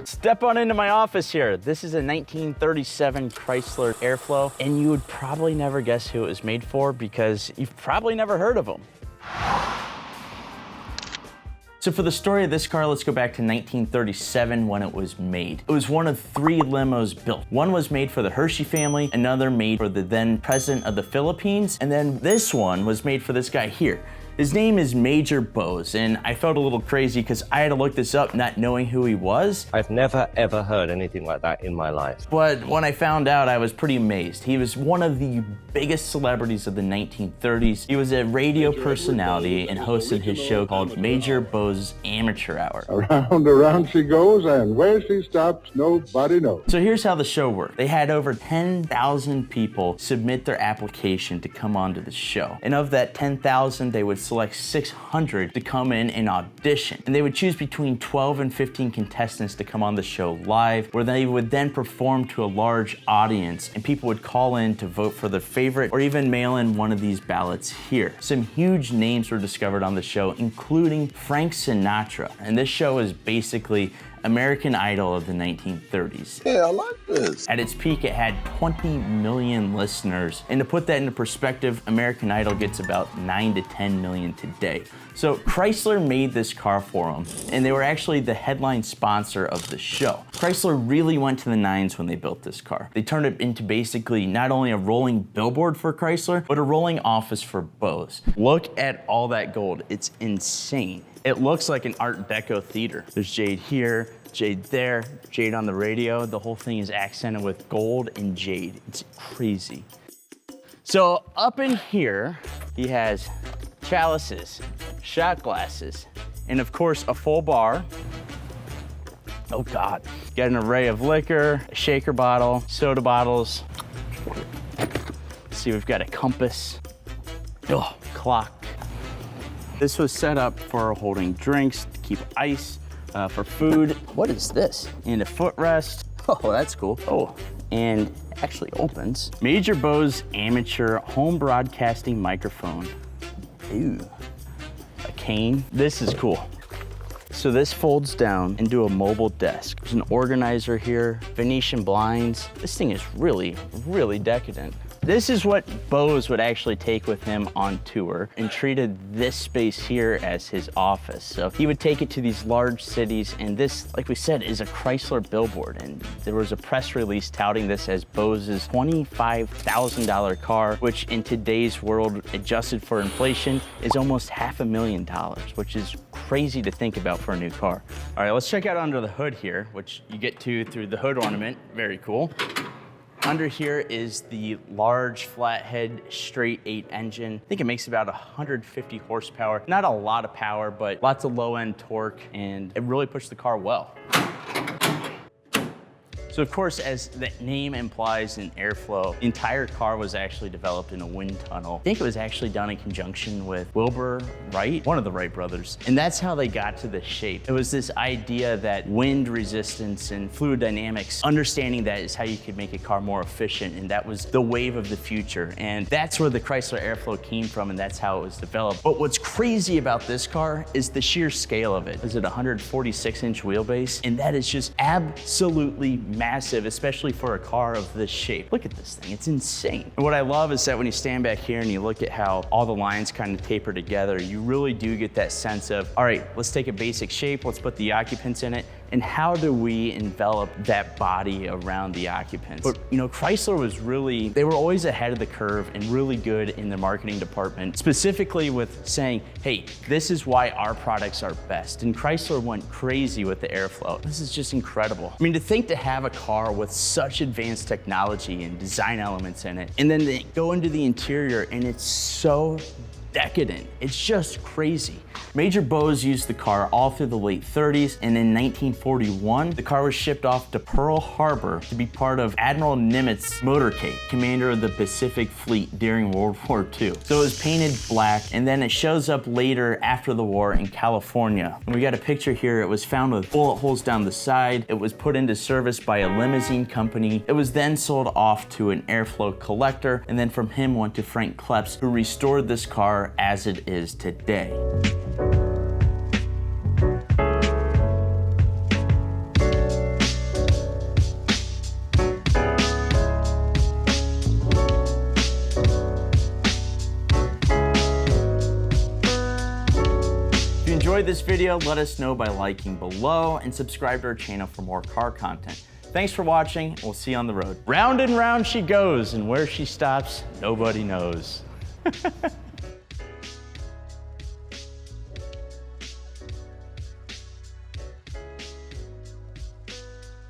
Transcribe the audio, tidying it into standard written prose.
Step on into my office here. This is a 1937 Chrysler Airflow, and you would probably never guess who it was made for because you've probably never heard of them. So for the story of this car, let's go back to 1937 when it was made. It was one of 3 limos built. One was made for the Hershey family, another made for the then president of the Philippines, and then this one was made for this guy here. His name is Major Bose, and I felt a little crazy because I had to look this up not knowing who he was. I've never ever heard anything like that in my life. But when I found out, I was pretty amazed. He was one of the biggest celebrities of the 1930s. He was a radio personality and hosted his show called Major Bose's Amateur Hour. Around she goes, and where she stops, nobody knows. So here's how the show worked. They had over 10,000 people submit their application to come onto the show. And of that 10,000, they would select 600 to come in and audition. And they would choose between 12 and 15 contestants to come on the show live, where they would then perform to a large audience, and people would call in to vote for their favorite or even mail in one of these ballots here. Some huge names were discovered on the show, including Frank Sinatra. And this show is basically American Idol of the 1930s. Yeah, I like this. At its peak, it had 20 million listeners. And to put that into perspective, American Idol gets about 9 to 10 million today. So Chrysler made this car for them, and they were actually the headline sponsor of the show. Chrysler really went to the nines when they built this car. They turned it into basically not only a rolling billboard for Chrysler, but a rolling office for Bose. Look at all that gold. It's insane. It looks like an Art Deco theater. There's jade here, jade there, jade on the radio. The whole thing is accented with gold and jade. It's crazy. So up in here, he has chalices, shot glasses, and of course a full bar. Oh God. Got an array of liquor, a shaker bottle, soda bottles. Let's see, we've got a compass. Oh, clock. This was set up for holding drinks, to keep ice, for food. What is this? And a footrest. Oh, that's cool. Oh, and actually opens. Major Bose amateur home broadcasting microphone. Ooh, a cane. This is cool. So this folds down into a mobile desk. There's an organizer here, Venetian blinds. This thing is really, really decadent. This is what Bose would actually take with him on tour and treated this space here as his office. So he would take it to these large cities, and this, like we said, is a Chrysler billboard. And there was a press release touting this as Bose's $25,000 car, which in today's world, adjusted for inflation, is almost $500,000, which is crazy to think about for a new car. All right, let's check out under the hood here, which you get to through the hood ornament. Very cool. Under here is the large flathead straight 8 engine. I think it makes about 150 horsepower. Not a lot of power, but lots of low end torque, and it really pushed the car well. So of course, as the name implies in Airflow, the entire car was actually developed in a wind tunnel. I think it was actually done in conjunction with Wilbur Wright, one of the Wright brothers. And that's how they got to the shape. It was this idea that wind resistance and fluid dynamics, understanding that is how you could make a car more efficient, and that was the wave of the future. And that's where the Chrysler Airflow came from, and that's how it was developed. But what's crazy about this car is the sheer scale of it. Is it a 146-inch wheelbase? And that is just absolutely massive, especially for a car of this shape. Look at this thing, it's insane. And what I love is that when you stand back here and you look at how all the lines kind of taper together, you really do get that sense of, all right, let's take a basic shape, let's put the occupants in it, and how do we envelop that body around the occupants? But you know, Chrysler was really, they were always ahead of the curve and really good in the marketing department, specifically with saying, hey, this is why our products are best. And Chrysler went crazy with the Airflow. This is just incredible. I mean, to think to have a car with such advanced technology and design elements in it, and then they go into the interior and it's so decadent. It's just crazy. Major Bose used the car all through the late 30s, and in 1941, the car was shipped off to Pearl Harbor to be part of Admiral Nimitz' motorcade, commander of the Pacific Fleet during World War II. So it was painted black, and then it shows up later after the war in California. And we got a picture here. It was found with bullet holes down the side. It was put into service by a limousine company. It was then sold off to an Airflow collector, and then from him went to Frank Kleps, who restored this car as it is today. enjoyed this video, let us know by liking below and subscribe to our channel for more car content. Thanks for watching, and we'll see you on the road. Round and round she goes, and where she stops, nobody knows.